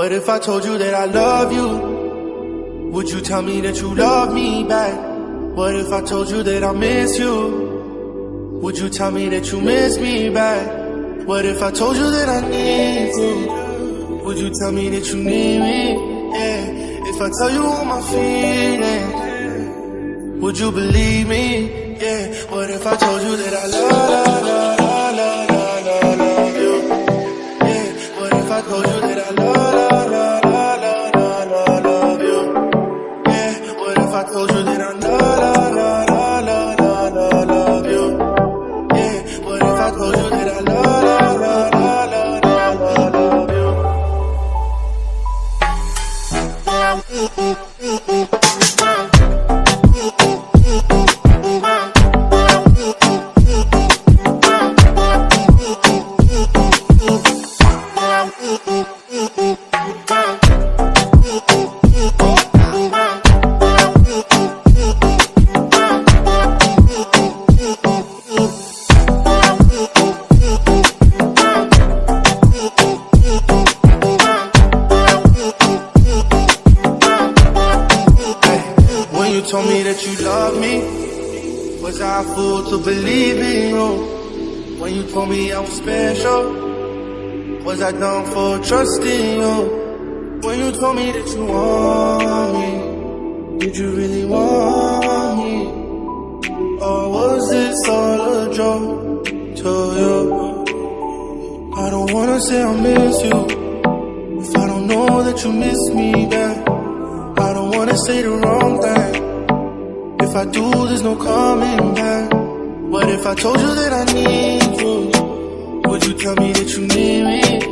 What if I told you that I love you? Would you tell me that you love me back? What if I told you that I miss you? Would you tell me that you miss me back? What if I told you that I need you? Would you tell me that you need me? Yeah. If I tell you all my feelings, would you believe me? Yeah. What if I told you that I love you? Yeah. What if I told you that I love you? Yeah. What if I told you that I love you? Yeah. What if I told you that I love you? You told me that you love me. Was I a fool to believe in you? When you told me I was special, was I dumb for trusting you? When you told me that you want me, did you really want me? Or was this all a joke to you? I don't wanna say I miss you if I don't know that you miss me back. I don't wanna say the wrong thing. If I do, there's no coming back. What if I told you that I need you? Would you tell me that you need me?